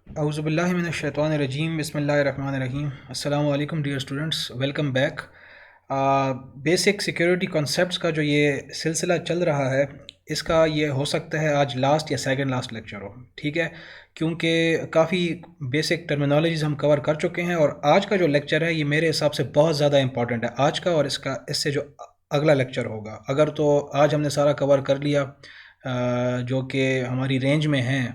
اعوذ باللہ من الشیطان الرجیم، بسم اللہ الرحمن الرحیم۔ السلام علیکم dear students, welcome back. Basic security concepts کا جو یہ سلسلہ چل رہا ہے، اس کا یہ ہو سکتا ہے آج لاسٹ یا سیکنڈ لاسٹ لیکچر ہو، ٹھیک ہے، کیونکہ کافی بیسک ٹرمینالوجیز ہم کور کر چکے ہیں، اور آج کا جو لیکچر ہے یہ میرے حساب سے بہت زیادہ امپورٹنٹ ہے آج کا، اور اس سے جو اگلا لیکچر ہوگا، اگر تو آج ہم نے سارا کور کر لیا جو کہ ہماری رینج میں ہیں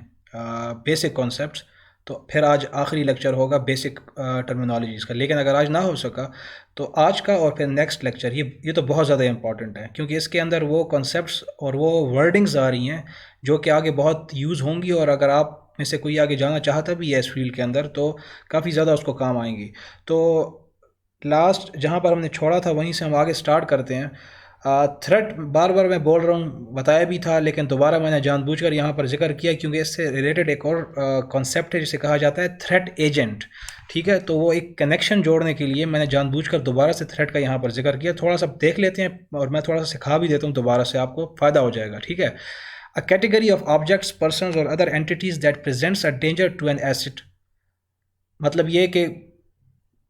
بیسک کانسیپٹس، تو پھر آج آخری لیکچر ہوگا بیسک ٹرمینالوجیز کا۔ لیکن اگر آج نہ ہو سکا تو آج کا اور پھر نیکسٹ لیکچر یہ تو بہت زیادہ امپورٹنٹ ہے، کیونکہ اس کے اندر وہ کنسیپٹس اور وہ ورڈنگز آ رہی ہیں جو کہ آگے بہت یوز ہوں گی، اور اگر آپ میں سے کوئی آگے جانا چاہتا بھی ہے اس فیلڈ کے اندر تو کافی زیادہ اس کو کام آئیں گی۔ تو لاسٹ جہاں پر ہم نے چھوڑا تھا وہیں سے ہم آگے سٹارٹ کرتے ہیں۔ تھریٹ بار بار میں بول رہا ہوں، بتایا بھی تھا، لیکن دوبارہ میں نے جان بوجھ کر یہاں پر ذکر کیا کیونکہ اس سے ریلیٹڈ ایک اور کانسیپٹ ہے جسے کہا جاتا ہے تھریٹ ایجنٹ، ٹھیک ہے۔ تو وہ ایک کنیکشن جوڑنے کے لیے میں نے جان بوجھ کر دوبارہ سے تھریٹ کا یہاں پر ذکر کیا، تھوڑا سا دیکھ لیتے ہیں اور میں تھوڑا سا سکھا بھی دیتا ہوں دوبارہ سے، آپ کو فائدہ ہو جائے گا، ٹھیک ہے۔ A category of objects, persons or other entities that presents a danger to an asset، مطلب یہ کہ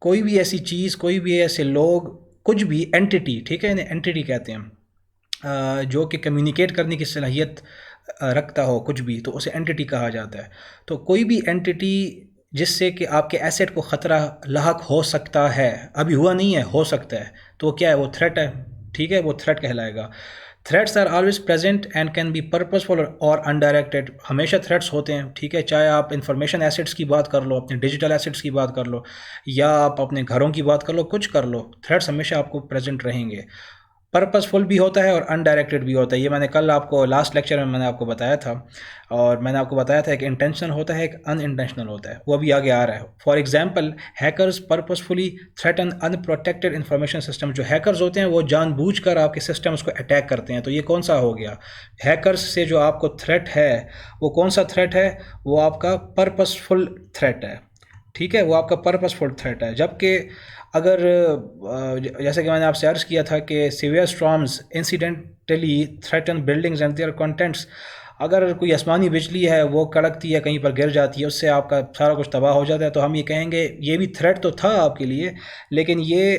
کوئی بھی ایسی چیز، کوئی بھی ایسے لوگ، کچھ بھی اینٹی، ٹھیک ہے، انہیں اینٹی کہتے ہیں، جو کہ کمیونیکیٹ کرنے کی صلاحیت رکھتا ہو کچھ بھی، تو اسے اینٹی کہا جاتا ہے۔ تو کوئی بھی اینٹی جس سے کہ آپ کے ایسٹ کو خطرہ لاحق ہو سکتا ہے، ابھی ہوا نہیں ہے، ہو سکتا ہے، تو وہ کیا ہے؟ وہ تھریٹ ہے، ٹھیک ہے، وہ تھریٹ کہلائے گا۔ Threats are always present and can be purposeful اور انڈائریکٹڈ، ہمیشہ تھریٹس ہوتے ہیں، ٹھیک ہے، چاہے آپ انفارمیشن ایسٹس کی بات کر لو، اپنے ڈیجیٹل ایسٹس کی بات کر لو، یا آپ اپنے گھروں کی بات کر لو، کچھ کر لو، تھریٹس ہمیشہ آپ کو پریزنٹ رہیں گے۔ پرپز فل بھی ہوتا ہے اور انڈائریکٹڈ بھی ہوتا ہے، یہ میں نے کل آپ کو لاسٹ لیکچر میں نے آپ کو بتایا تھا، اور میں نے آپ کو بتایا تھا ایک انٹینشنل ہوتا ہے، ایک ان انٹینشنل ہوتا ہے، وہ بھی آگے آ رہا ہے۔ For example, hackers purposefully threaten in protected information system, جو ہیکرز ہوتے ہیں وہ جان بوجھ کر آپ کے سسٹمز کو اٹیک کرتے ہیں، تو یہ کون سا ہو گیا؟ ہیکرز سے جو آپ کو تھریٹ ہے وہ کون سا تھریٹ ہے؟ وہ آپ کا پرپزفل تھریٹ ہے، ٹھیک ہے، وہ آپ کا پرپزفل تھریٹ ہے۔ جبکہ اگر جیسے کہ میں نے آپ سے عرض کیا تھا کہ severe storms incidentally threaten buildings and their contents, اگر کوئی آسمانی بجلی ہے وہ کڑکتی ہے، کہیں پر گر جاتی ہے، اس سے آپ کا سارا کچھ تباہ ہو جاتا ہے، تو ہم یہ کہیں گے یہ بھی تھریٹ تو تھا آپ کے لیے، لیکن یہ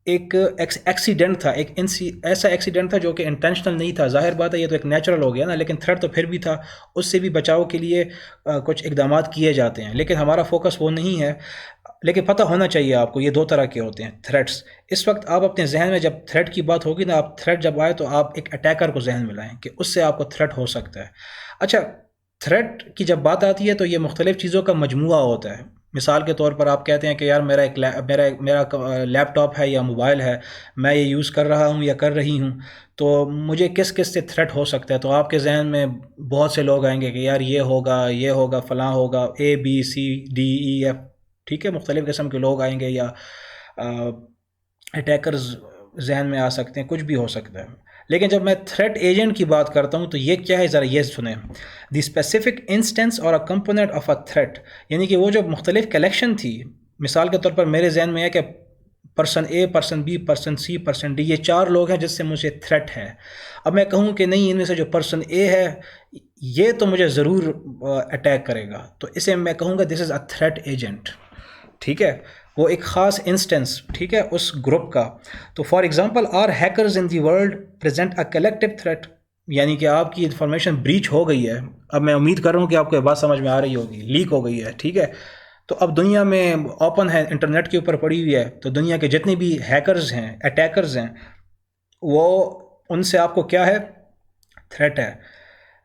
ایک ایکسیڈنٹ تھا، ایک ایسا ایکسیڈنٹ تھا جو کہ انٹینشنل نہیں تھا۔ ظاہر بات ہے یہ تو ایک نیچرل ہو گیا نا، لیکن تھریٹ تو پھر بھی تھا، اس سے بھی بچاؤ کے لیے کچھ اقدامات کیے جاتے ہیں، لیکن ہمارا فوکس وہ نہیں ہے۔ لیکن پتہ ہونا چاہیے آپ کو یہ دو طرح کے ہوتے ہیں تھریٹس۔ اس وقت آپ اپنے ذہن میں جب تھریٹ کی بات ہوگی نا، آپ تھریٹ جب آئے تو آپ ایک اٹیکر کو ذہن میں لائیں کہ اس سے آپ کو تھریٹ ہو سکتا ہے۔ اچھا، تھریٹ کی جب بات آتی ہے تو یہ مختلف چیزوں کا مجموعہ ہوتا ہے۔ مثال کے طور پر آپ کہتے ہیں کہ یار میرا لیپ ٹاپ ہے یا موبائل ہے، میں یہ یوز کر رہا ہوں یا کر رہی ہوں، تو مجھے کس کس سے تھریٹ ہو سکتا ہے؟ تو آپ کے ذہن میں بہت سے لوگ آئیں گے کہ یار یہ ہوگا، یہ ہوگا، فلاں ہوگا، A B C D E F, ٹھیک ہے، مختلف قسم کے لوگ آئیں گے، یا اٹیکرز ذہن میں آ سکتے ہیں، کچھ بھی ہو سکتا ہے۔ لیکن جب میں تھریٹ ایجنٹ کی بات کرتا ہوں تو یہ کیا ہے، ذرا یہ سنیں۔ دی اسپیسیفک انسٹنس اور اے کمپوننٹ آف اے تھریٹ، یعنی کہ وہ جو مختلف کلیکشن تھی، مثال کے طور پر میرے ذہن میں ہے کہ person A, person B, person C, person D, یہ چار لوگ ہیں جس سے مجھے تھریٹ ہے۔ اب میں کہوں کہ نہیں، ان میں سے جو پرسن اے ہے یہ تو مجھے ضرور اٹیک کرے گا، تو اسے میں کہوں گا دس از اے تھریٹ ایجنٹ، ٹھیک ہے، وہ ایک خاص انسٹنس، ٹھیک ہے، اس گروپ کا۔ تو for example, are hackers in the world present a collective threat, یعنی کہ آپ کی انفارمیشن بریچ ہو گئی ہے، اب میں امید کر رہا ہوں کہ آپ کو یہ بات سمجھ میں آ رہی ہوگی، لیک ہو گئی ہے، ٹھیک ہے، تو اب دنیا میں اوپن ہے، انٹرنیٹ کے اوپر پڑی ہوئی ہے، تو دنیا کے جتنے بھی ہیکرز ہیں، اٹیکرز ہیں، وہ ان سے آپ کو کیا ہے؟ تھریٹ ہے۔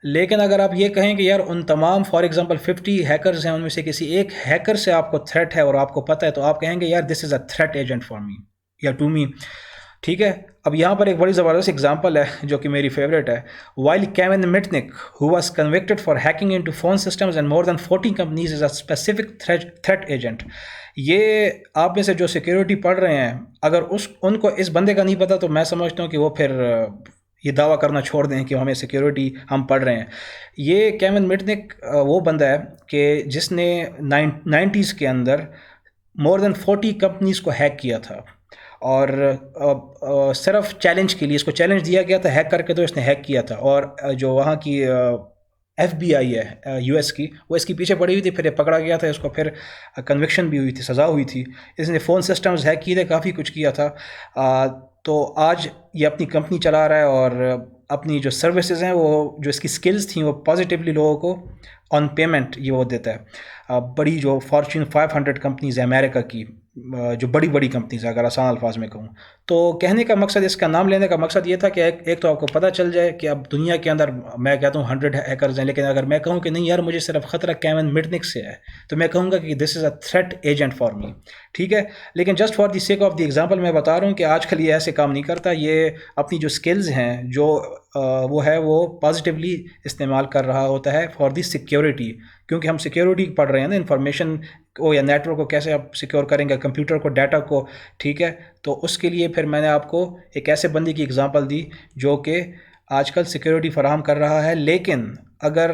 لیکن اگر آپ یہ کہیں کہ یار ان تمام فار ایگزامپل 50 ہیکرز ہیں، ان میں سے کسی ایک ہیکر سے آپ کو تھریٹ ہے اور آپ کو پتہ ہے، تو آپ کہیں گے یار this is a threat agent for me یا ٹو می، ٹھیک ہے۔ اب یہاں پر ایک بڑی زبردست اگزامپل ہے جو کہ میری فیوریٹ ہے۔ While Kevin Mitnick who was convicted for hacking into phone systems and more than 40 companies is a specific threat agent، یہ آپ میں سے جو سیکیورٹی پڑھ رہے ہیں، اگر ان کو اس بندے کا نہیں پتا تو میں سمجھتا ہوں کہ وہ پھر یہ دعویٰ کرنا چھوڑ دیں کہ ہمیں سیکیورٹی ہم پڑھ رہے ہیں۔ یہ کیون مٹنک وہ بندہ ہے کہ جس نے 90s کے اندر مور دین 40 کمپنیز کو ہیک کیا تھا، اور صرف چیلنج کے لیے اس کو چیلنج دیا گیا تھا ہیک کر کے، تو اس نے ہیک کیا تھا، اور جو وہاں کی FBI ہے US کی، وہ اس کی پیچھے پڑی ہوئی تھی، پھر یہ پکڑا گیا تھا، اس کو پھر کنوکشن بھی ہوئی تھی، سزا ہوئی تھی، اس نے فون سسٹمز ہیک کیے تھے، کافی کچھ کیا تھا. تو آج یہ اپنی کمپنی چلا رہا ہے اور اپنی جو سروسز ہیں، وہ جو اس کی سکلز تھیں وہ پازیٹیولی لوگوں کو آن پیمنٹ یہ وہ دیتا ہے. بڑی جو فارچون 500 کمپنیز ہیں امریکہ کی، جو بڑی بڑی کمپنیز ہیں اگر آسان الفاظ میں کہوں تو، کہنے کا مقصد، اس کا نام لینے کا مقصد یہ تھا کہ ایک تو آپ کو پتہ چل جائے کہ اب دنیا کے اندر میں کہتا ہوں 100 ہیکرز ہیں، لیکن اگر میں کہوں کہ نہیں یار مجھے صرف خطرہ کیون مٹنک سے ہے تو میں کہوں گا کہ this is a threat agent for me. ٹھیک ہے، لیکن just for the sake of the example میں بتا رہا ہوں کہ آج کل یہ ایسے کام نہیں کرتا. یہ اپنی جو سکلز ہیں جو وہ ہے وہ پازیٹیولی استعمال کر رہا ہوتا ہے فار دی سیکیورٹی، کیونکہ ہم سیکیورٹی پڑھ رہے ہیں نا، انفارمیشن کو یا نیٹ ورک کو کیسے آپ سیکیور کریں گے، کمپیوٹر کو، ڈیٹا کو. ٹھیک ہے، تو اس کے لیے پھر میں نے آپ کو ایک ایسے بندے کی اگزامپل دی جو کہ آج کل سیکیورٹی فراہم کر رہا ہے. لیکن اگر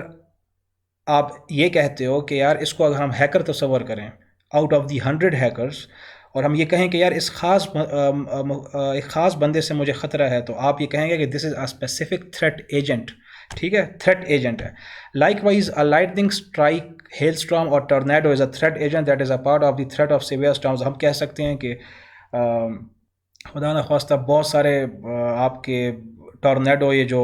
آپ یہ کہتے ہو کہ یار اس کو اگر ہم ہیکر تصور کریں آؤٹ آف دی 100 ہیکرز، اور ہم یہ کہیں کہ یار اس ایک خاص بندے سے مجھے خطرہ ہے، تو آپ یہ کہیں گے کہ this is a specific threat agent. ٹھیک ہے، تھریٹ ایجنٹ ہے. لائک وائز اے لائٹنگ اسٹرائک، ہیل اسٹارم اور tornado is a threat agent that is a part of the threat of severe storms. ہم کہہ سکتے ہیں کہ خدا نخواستہ بہت سارے آپ کے ٹورنیڈو، یہ جو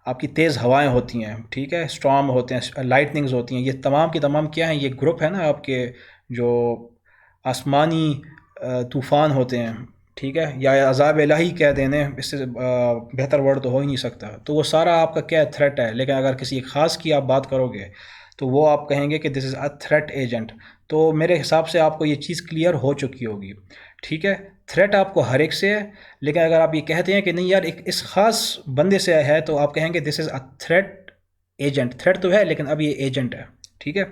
آپ کی تیز ہوائیں ہوتی ہیں، ٹھیک ہے، اسٹارم ہوتے ہیں، لائٹنگز ہوتی ہیں، یہ تمام کی تمام کیا ہیں، یہ گروپ ہے نا آپ کے جو آسمانی طوفان ہوتے ہیں. ٹھیک ہے، یا عذاب الہی کہہ دینے، اس سے بہتر ورڈ تو ہو ہی نہیں سکتا. تو وہ سارا آپ کا کیا تھریٹ ہے. لیکن اگر کسی خاص کی آپ بات کرو گے تو وہ آپ کہیں گے کہ this is a threat agent. تو میرے حساب سے آپ کو یہ چیز کلیئر ہو چکی ہوگی. ٹھیک ہے، تھریٹ آپ کو ہر ایک سے ہے، لیکن اگر آپ یہ کہتے ہیں کہ نہیں یار ایک اس خاص بندے سے ہے تو آپ کہیں گے دس is a threat agent. Threat تو ہے لیکن اب یہ ایجنٹ ہے. ٹھیک ہے،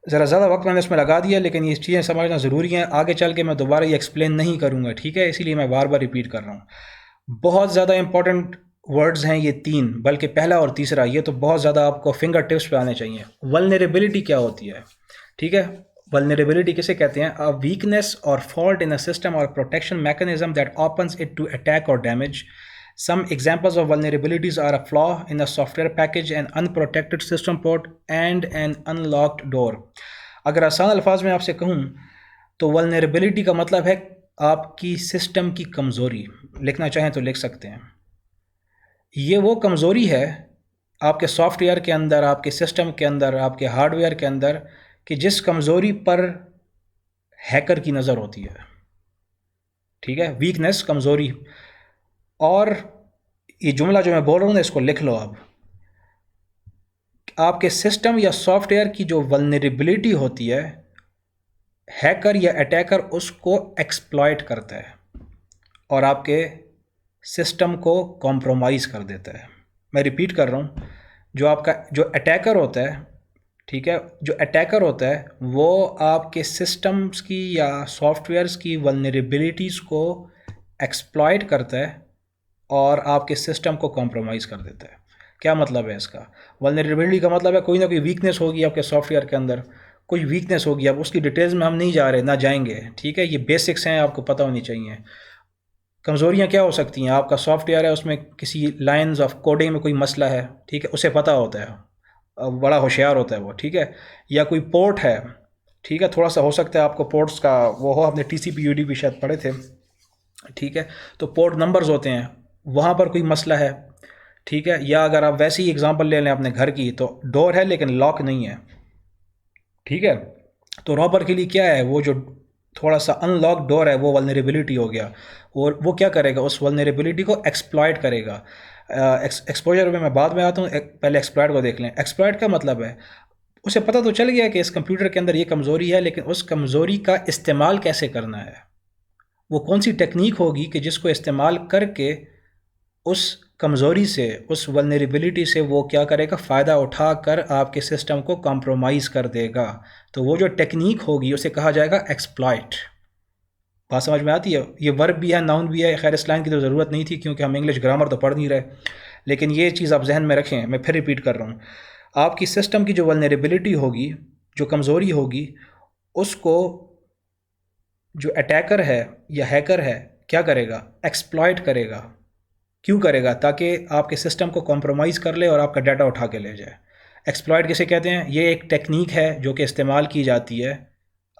ذرا زیادہ وقت میں نے اس میں لگا دیا، لیکن یہ چیزیں سمجھنا ضروری ہیں. آگے چل کے میں دوبارہ یہ ایکسپلین نہیں کروں گا. ٹھیک ہے، اسی لیے میں بار بار ریپیٹ کر رہا ہوں. بہت زیادہ امپورٹنٹ ورڈز ہیں یہ 3، بلکہ پہلا اور تیسرا یہ تو بہت زیادہ آپ کو فنگر ٹپس پہ آنے چاہیے. ولنریبلٹی کیا ہوتی ہے؟ ٹھیک ہے، ولنریبلٹی کسے کہتے ہیں؟ a weakness or fault in a system or protection mechanism that opens it to attack or damage. Some examples of vulnerabilities are a flaw in a software package, an unprotected system port, and an unlocked door. اگر آسان الفاظ میں آپ سے کہوں تو vulnerability کا مطلب ہے آپ کی سسٹم کی کمزوری. لکھنا چاہیں تو لکھ سکتے ہیں. یہ وہ کمزوری ہے آپ کے سافٹ ویئر کے اندر، آپ کے سسٹم کے اندر، آپ کے ہارڈ ویئر کے اندر، کہ جس کمزوری پر ہیکر کی نظر ہوتی ہے. ٹھیک ہے، ویکنیس، کمزوری. اور یہ جملہ جو میں بول رہا ہوں نا اس کو لکھ لو. اب آپ کے سسٹم یا سافٹ ویئر کی جو ولنریبلٹی ہوتی ہے، ہیکر یا اٹیکر اس کو ایکسپلائٹ کرتا ہے اور آپ کے سسٹم کو کمپرومائز کر دیتا ہے. میں ریپیٹ کر رہا ہوں، جو آپ کا جو اٹیکر ہوتا ہے، ٹھیک ہے، جو اٹیکر ہوتا ہے وہ آپ کے سسٹمز کی یا سافٹ ویئرز کی ولنریبلٹیز کو ایکسپلائٹ کرتا ہے اور آپ کے سسٹم کو کمپرومائز کر دیتا ہے. کیا مطلب ہے اس کا؟ ولنریبلٹی کا مطلب ہے کوئی نہ کوئی ویکنیس ہوگی آپ کے سافٹ ویئر کے اندر، کوئی ویکنیس ہوگی. اب اس کی ڈیٹیلز میں ہم نہیں جا رہے، نہ جائیں گے. ٹھیک ہے، یہ بیسکس ہیں، آپ کو پتہ ہونی چاہیے. کمزوریاں کیا ہو سکتی ہیں؟ آپ کا سافٹ ویئر ہے، اس میں کسی لائنز آف کوڈنگ میں کوئی مسئلہ ہے، ٹھیک ہے، اسے پتہ ہوتا ہے، بڑا ہوشیار ہوتا ہے وہ. ٹھیک ہے، یا کوئی پورٹ ہے، ٹھیک ہے، تھوڑا سا ہو سکتا ہے آپ کو پورٹس کا وہ ہو، آپ نے TCP/UDP بھی شاید پڑھے تھے. ٹھیک ہے، تو پورٹ نمبرز ہوتے ہیں، وہاں پر کوئی مسئلہ ہے. ٹھیک ہے، یا اگر آپ ویسی ہی اگزامپل لے لیں اپنے گھر کی، تو ڈور ہے لیکن لاک نہیں ہے. ٹھیک ہے، تو رابر کے لیے کیا ہے؟ وہ جو تھوڑا سا ان لاک ڈور ہے وہ ولنریبلٹی ہو گیا، اور وہ کیا کرے گا؟ اس ولنریبلٹی کو ایکسپلائٹ کرے گا. ایکسپوجر میں بعد میں آتا ہوں، پہلے ایکسپلائٹ کو دیکھ لیں. ایکسپلائٹ کا مطلب ہے اسے پتہ تو چل گیا کہ اس کمپیوٹر کے اندر یہ کمزوری ہے، لیکن اس کمزوری کا استعمال کیسے کرنا ہے، وہ کون سی ٹیکنیک ہوگی کہ جس کو استعمال کر کے اس کمزوری سے، اس ولنریبلٹی سے وہ کیا کرے گا؟ فائدہ اٹھا کر آپ کے سسٹم کو کمپرومائز کر دے گا. تو وہ جو ٹیکنیک ہوگی اسے کہا جائے گا ایکسپلائٹ. بات سمجھ میں آتی ہے؟ یہ ورب بھی ہے، ناؤن بھی ہے. خیر اس لائن کی تو ضرورت نہیں تھی کیونکہ ہم انگلش گرامر تو پڑھ نہیں رہے، لیکن یہ چیز آپ ذہن میں رکھیں. میں پھر ریپیٹ کر رہا ہوں، آپ کی سسٹم کی جو ولنریبلٹی ہوگی، جو کمزوری ہوگی، اس کو جو اٹیکر ہے یا ہیکر ہے کیا کرے گا؟ ایکسپلائٹ کرے گا. کیوں کرے گا؟ تاکہ آپ کے سسٹم کو کمپرومائز کر لے اور آپ کا ڈیٹا اٹھا کے لے جائے۔ ایکسپلائٹ کسے کہتے ہیں؟ یہ ایک ٹیکنیک ہے جو کہ استعمال کی جاتی ہے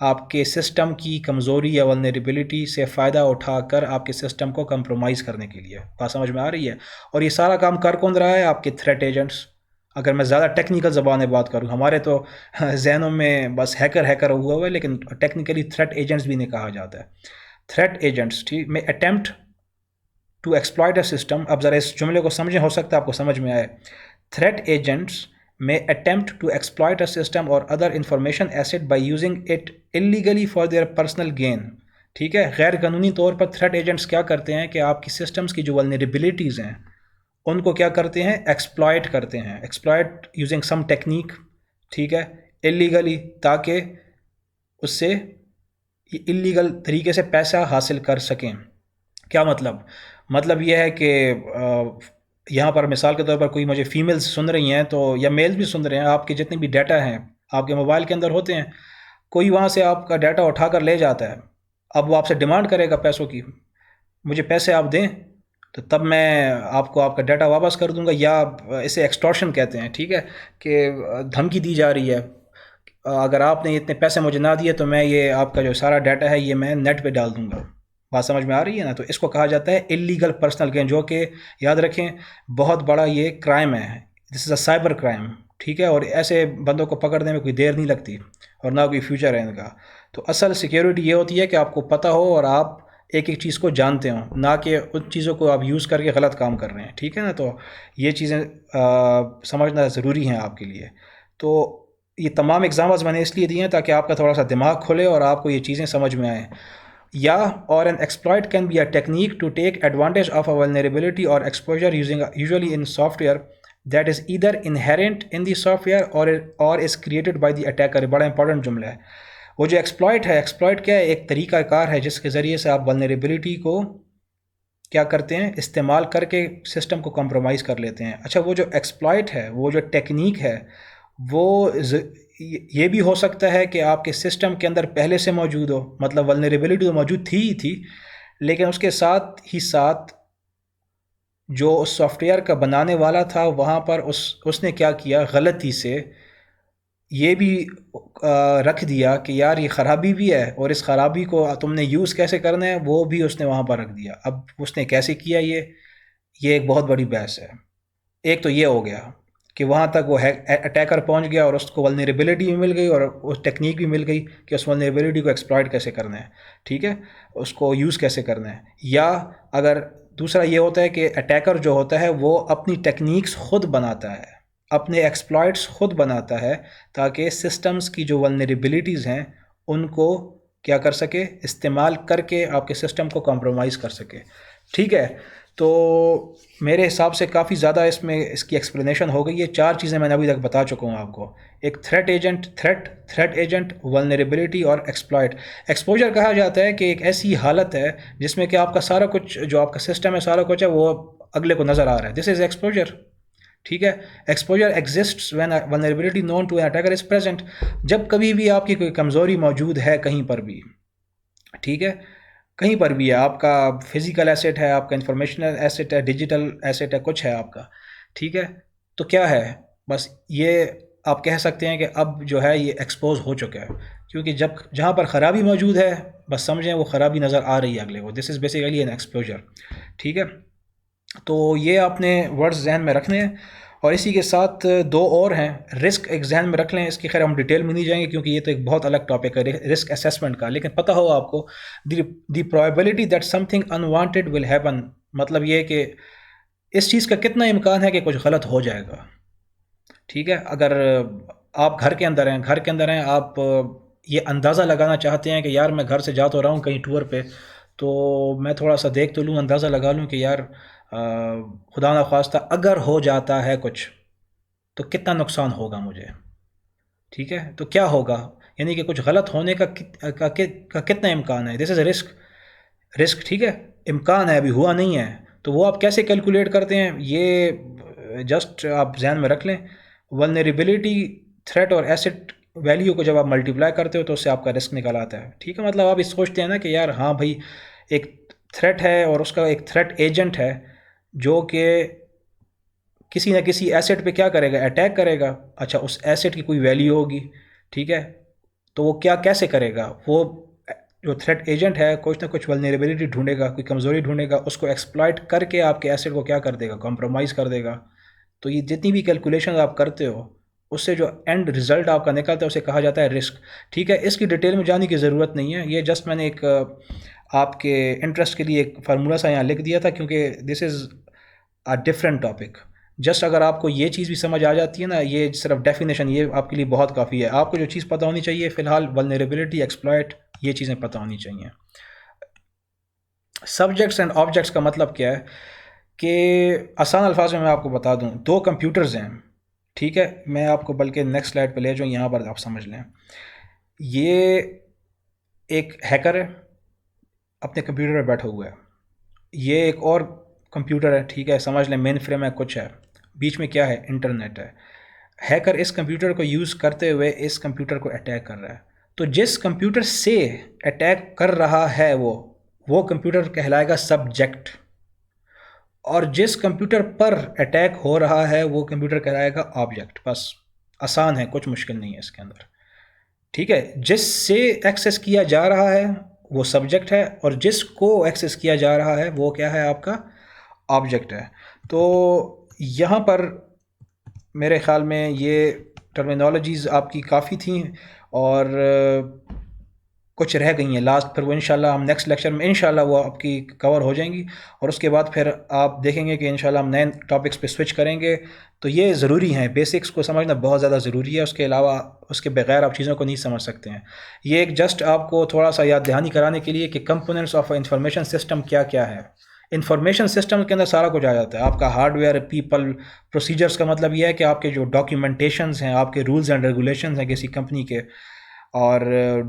آپ کے سسٹم کی کمزوری یا ولنریبلٹی سے فائدہ اٹھا کر آپ کے سسٹم کو کمپرومائز کرنے کے لیے۔ بات سمجھ میں آ رہی ہے؟ اور یہ سارا کام کر کون رہا ہے؟ آپ کے تھریٹ ایجنٹس۔ اگر میں زیادہ ٹیکنیکل زبان میں بات کروں، ہمارے تو ذہنوں میں بس ہیکر ہوا ہے، لیکن ٹیکنیکلی تھریٹ ایجنٹس بھی نہیں کہا جاتا ہے۔ تھریٹ ایجنٹس ٹھیک میں attempt to exploit a system. اب ذرا اس جملے کو سمجھیں، ہو سکتا ہے آپ کو سمجھ میں آئے۔ Threat agents may attempt to exploit a system or other information asset by using it illegally for their personal gain۔ ٹھیک ہے، غیر قانونی طور پر تھریٹ ایجنٹس کیا کرتے ہیں کہ آپ کی سسٹمز کی جو ولنریبلٹیز ہیں ان کو کیا کرتے ہیں؟ ایکسپلائٹ کرتے ہیں، ایکسپلائٹ یوزنگ سم ٹیکنیک، ٹھیک ہے، اللیگلی، تاکہ اس سے اللیگل طریقے سے پیسہ حاصل کر سکیں۔ کیا مطلب یہ ہے کہ یہاں پر مثال کے طور پر کوئی مجھے فیمیلز سن رہی ہیں تو یا میلز بھی سن رہے ہیں، آپ کے جتنے بھی ڈیٹا ہیں آپ کے موبائل کے اندر ہوتے ہیں، کوئی وہاں سے آپ کا ڈیٹا اٹھا کر لے جاتا ہے، اب وہ آپ سے ڈیمانڈ کرے گا پیسوں کی، مجھے پیسے آپ دیں تو تب میں آپ کو آپ کا ڈیٹا واپس کر دوں گا، یا اسے ایکسٹورشن کہتے ہیں، ٹھیک ہے، کہ دھمکی دی جا رہی ہے، اگر آپ نے اتنے پیسے مجھے نہ دیے تو میں یہ آپ کا جو سارا ڈیٹا ہے یہ میں نیٹ پہ ڈال دوں گا۔ بات سمجھ میں آ رہی ہے نا؟ تو اس کو کہا جاتا ہے اللیگل پرسنل گین، جو کہ یاد رکھیں بہت بڑا یہ کرائم ہے، دس از اے سائبر کرائم، ٹھیک ہے، اور ایسے بندوں کو پکڑنے میں کوئی دیر نہیں لگتی اور نہ کوئی فیوچر ہے ان کا۔ تو اصل سیکیورٹی یہ ہوتی ہے کہ آپ کو پتہ ہو اور آپ ایک ایک چیز کو جانتے ہوں، نہ کہ ان چیزوں کو آپ یوز کر کے غلط کام کر رہے ہیں، ٹھیک ہے نا؟ تو یہ چیزیں سمجھنا ضروری ہیں آپ کے لیے۔ تو یہ تمام ایگزامپلز میں نے اس لیے دی ہیں تاکہ آپ کا تھوڑا سا دماغ کھلے اور آپ کو یہ چیزیں سمجھ میں آئیں۔ یا اور an exploit can be a technique to take advantage of a vulnerability or exposure using usually in software that is either inherent in the software or is created by the attacker۔ بڑا important جملہ ہے۔ وہ جو exploit ہے، exploit کیا ہے؟ ایک طریقہ کار ہے جس کے ذریعے سے آپ ولنریبلٹی کو کیا کرتے ہیں؟ استعمال کر کے سسٹم کو کمپرومائز کر لیتے ہیں۔ اچھا، وہ جو ایکسپلائٹ ہے، وہ جو ٹیکنیک ہے، وہ یہ بھی ہو سکتا ہے کہ آپ کے سسٹم کے اندر پہلے سے موجود ہو، مطلب ولنریبلٹی تو موجود تھی ہی تھی، لیکن اس کے ساتھ ہی ساتھ جو اس سافٹ ویئر کا بنانے والا تھا وہاں پر اس نے کیا کیا؟ غلطی سے یہ بھی رکھ دیا کہ یار یہ خرابی بھی ہے اور اس خرابی کو تم نے یوز کیسے کرنا ہے وہ بھی اس نے وہاں پر رکھ دیا۔ اب اس نے کیسے کیا یہ ایک بہت بڑی بحث ہے۔ ایک تو یہ ہو گیا کہ وہاں تک وہ اٹیکر پہنچ گیا اور اس کو ولنریبلٹی بھی مل گئی اور اس ٹیکنیک بھی مل گئی کہ اس ولنریبلٹی کو ایکسپلائٹ کیسے کرنا ہے، ٹھیک ہے، اس کو یوز کیسے کرنا ہے۔ یا اگر دوسرا یہ ہوتا ہے کہ اٹیکر جو ہوتا ہے وہ اپنی ٹیکنیکس خود بناتا ہے، اپنے ایکسپلائٹس خود بناتا ہے تاکہ سسٹمز کی جو ولنریبلٹیز ہیں ان کو کیا کر سکے؟ استعمال کر کے آپ کے سسٹم کو کمپرومائز کر سکے، ٹھیک ہے۔ تو میرے حساب سے کافی زیادہ اس کی ایکسپلینیشن ہو گئی ہے۔ 4 چیزیں میں نے ابھی تک بتا چکا ہوں آپ کو۔ ایک تھریٹ ایجنٹ، ولنریبلٹی اور ایکسپلائٹ۔ ایکسپوجر کہا جاتا ہے کہ ایک ایسی حالت ہے جس میں کہ آپ کا سارا کچھ جو آپ کا سسٹم ہے، سارا کچھ ہے، وہ اگلے کو نظر آ رہا ہے، دس از ایکسپوجر، ٹھیک ہے۔ Exposure exists when vulnerability known to an attacker is present. جب کبھی بھی آپ کی کوئی کمزوری موجود ہے کہیں پر بھی، ٹھیک ہے، کہیں پر بھی ہے، آپ کا فزیکل ایسٹ ہے، آپ کا انفارمیشنل ایسٹ ہے، ڈیجیٹل ایسٹ ہے، کچھ ہے آپ کا، ٹھیک ہے، تو کیا ہے؟ بس یہ آپ کہہ سکتے ہیں کہ اب جو ہے یہ ایکسپوز ہو چکا ہے، کیونکہ جہاں پر خرابی موجود ہے بس سمجھیں وہ خرابی نظر آ رہی ہے اگلے کو، دس از بیسیکلی این ایکسپوجر، ٹھیک ہے۔ تو یہ آپ نے ورڈز ذہن میں رکھنے ہیں، اور اسی کے ساتھ 2 اور ہیں۔ رسک ایک ذہن میں رکھ لیں، اس کی خیر ہم ڈیٹیل میں نہیں جائیں گے کیونکہ یہ تو ایک بہت الگ ٹاپک ہے رسک اسیسمنٹ کا، لیکن پتہ ہو آپ کو the probability that some thing unwanted will happen, مطلب یہ کہ اس چیز کا کتنا امکان ہے کہ کچھ غلط ہو جائے گا، ٹھیک ہے۔ اگر آپ گھر کے اندر ہیں آپ یہ اندازہ لگانا چاہتے ہیں کہ یار میں گھر سے جا تو رہا ہوں کہیں ٹور پہ، تو میں تھوڑا سا دیکھ تو لوں، اندازہ لگا لوں کہ یار خدا نخواستہ اگر ہو جاتا ہے کچھ تو کتنا نقصان ہوگا مجھے، ٹھیک ہے۔ تو کیا ہوگا؟ یعنی کہ کچھ غلط ہونے کا کتنا امکان ہے، دس از اے رسک، ٹھیک ہے، امکان ہے، ابھی ہوا نہیں ہے، تو وہ آپ کیسے کیلکولیٹ کرتے ہیں؟ یہ جسٹ آپ ذہن میں رکھ لیں، ولنریبلٹی، تھریٹ اور ایسٹ ویلیو کو جب آپ ملٹیپلائی کرتے ہو تو اس سے آپ کا رسک نکل آتا ہے، ٹھیک ہے۔ مطلب آپ اس سوچتے ہیں نا کہ یار ہاں بھائی ایک تھریٹ ہے اور اس کا ایک تھریٹ ایجنٹ ہے جو کہ کسی نہ کسی ایسٹ پہ کیا کرے گا، اٹیک کرے گا. اچھا اس ایسٹ کی کوئی ویلیو ہوگی، ٹھیک ہے، تو وہ کیسے کرے گا، وہ جو تھریٹ ایجنٹ ہے کچھ نہ کچھ ولنریبلٹی ڈھونڈے گا، کوئی کمزوری ڈھونڈے گا، اس کو ایکسپلائٹ کر کے آپ کے ایسٹ کو کیا کر دے گا، کمپرومائز کر دے گا. تو یہ جتنی بھی کیلکولیشن آپ کرتے ہو اس سے جو اینڈ رزلٹ آپ کا نکلتا ہے اسے کہا جاتا ہے رسک. ٹھیک ہے، اس کی ڈیٹیل میں جانے کی ضرورت نہیں ہے، یہ جسٹ میں نے ایک آپ کے انٹرسٹ کے لیے ایک فارمولہ سا یہاں لکھ دیا تھا، کیونکہ دس is a different topic. Just اگر آپ کو یہ چیز بھی سمجھ آ جاتی ہے نا، یہ صرف ڈیفینیشن یہ آپ کے لیے بہت کافی ہے. آپ کو جو چیز پتہ ہونی چاہیے فی الحال ولنریبلٹی، ایکسپلائٹ، یہ چیزیں پتہ ہونی چاہیے. سبجیکٹس اینڈ آبجیکٹس کا مطلب کیا ہے کہ آسان الفاظ میں آپ کو بتا دوں، دو کمپیوٹرز ہیں، ٹھیک ہے، میں آپ کو بلکہ نیکسٹ سلائڈ پہ لے جاؤں، یہاں پر آپ سمجھ لیں. یہ ایک ہیکر ہے، اپنے کمپیوٹر پہ بیٹھا ہوا ہے. یہ ایک اور کمپیوٹر ہے، ٹھیک ہے، سمجھ لیں مین فریم ہے، کچھ ہے، بیچ میں کیا ہے، انٹرنیٹ ہے. ہیکر اس کمپیوٹر کو یوز کرتے ہوئے اس کمپیوٹر کو اٹیک کر رہا ہے. تو جس کمپیوٹر سے اٹیک کر رہا ہے وہ کمپیوٹر کہلائے گا سبجیکٹ، اور جس کمپیوٹر پر اٹیک ہو رہا ہے وہ کمپیوٹر کہلائے گا آبجیکٹ. بس آسان ہے، کچھ مشکل نہیں ہے اس کے اندر. ٹھیک ہے، جس سے ایکسیس کیا جا رہا ہے وہ سبجیکٹ ہے، اور جس کو ایکسیس کیا جا رہا ہے وہ کیا ہے، آپ کا آبجیکٹ ہے. تو یہاں پر میرے خیال میں یہ ٹرمینالوجیز آپ کی کافی تھیں، اور کچھ رہ گئی ہیں لاسٹ، پھر وہ انشاءاللہ ہم نیکسٹ لیکچر میں انشاءاللہ وہ آپ کی کور ہو جائیں گی، اور اس کے بعد پھر آپ دیکھیں گے کہ انشاءاللہ ہم نئے ٹاپکس پہ سوئچ کریں گے. تو یہ ضروری ہیں، بیسکس کو سمجھنا بہت زیادہ ضروری ہے، اس کے علاوہ اس کے بغیر آپ چیزوں کو نہیں سمجھ سکتے ہیں. یہ ایک جسٹ آپ کو تھوڑا سا یاد دہانی کرانے کے لیے کہ کمپوننٹس آف انفارمیشن سسٹم کیا کیا ہے. انفارمیشن سسٹم کے اندر سارا کچھ آ جاتا ہے، آپ کا ہارڈ ویئر، پیپل، پروسیجرز کا مطلب یہ ہے کہ آپ کے جو ڈاکیومنٹیشنز ہیں، آپ کے رولز اینڈ ریگولیشنز ہیں کسی کمپنی کے، اور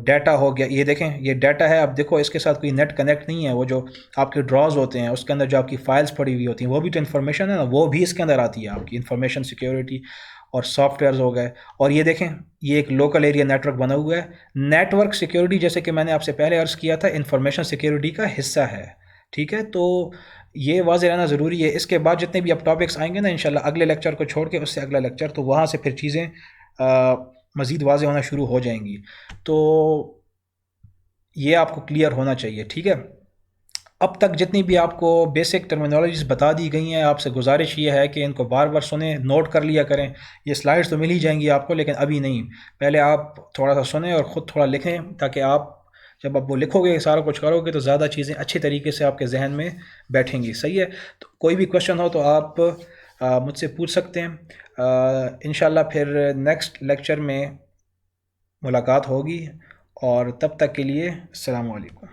ڈیٹا ہو گیا. یہ دیکھیں یہ ڈیٹا ہے، اب دیکھو اس کے ساتھ کوئی نیٹ کنیکٹ نہیں ہے، وہ جو آپ کے ڈراز ہوتے ہیں اس کے اندر جو آپ کی فائلز پڑی ہوئی ہوتی ہیں وہ بھی تو انفارمیشن ہے نا، وہ بھی اس کے اندر آتی ہے آپ کی انفارمیشن سیکیورٹی. اور سافٹ ویئرز ہو گئے، اور یہ دیکھیں یہ ایک لوکل ایریا نیٹ ورک بنا ہوا ہے. نیٹ ورک سیکیورٹی جیسے کہ میں نے آپ سے پہلے عرض کیا تھا انفارمیشن سیکیورٹی کا حصہ ہے. ٹھیک ہے، تو یہ واضح رہنا ضروری ہے. اس کے بعد جتنے بھی اب ٹاپکس آئیں گے نا انشاءاللہ اگلے لیکچر کو چھوڑ کے اس سے اگلا لیکچر، تو وہاں سے پھر چیزیں مزید واضح ہونا شروع ہو جائیں گی. تو یہ آپ کو کلیئر ہونا چاہیے. ٹھیک ہے، اب تک جتنی بھی آپ کو بیسک ٹرمینالوجیز بتا دی گئی ہیں، آپ سے گزارش یہ ہے کہ ان کو بار بار سنیں، نوٹ کر لیا کریں. یہ سلائڈز تو مل ہی جائیں گی آپ کو، لیکن ابھی نہیں، پہلے آپ تھوڑا سا سنیں اور خود تھوڑا لکھیں، تاکہ آپ جب آپ وہ لکھو گے سارا کچھ کرو گے تو زیادہ چیزیں اچھی طریقے سے آپ کے ذہن میں بیٹھیں گی. صحیح ہے، تو کوئی بھی کویشچن ہو تو آپ مجھ سے پوچھ سکتے ہیں. انشاءاللہ پھر نیکسٹ لیکچر میں ملاقات ہوگی، اور تب تک کے لیے السلام علیکم.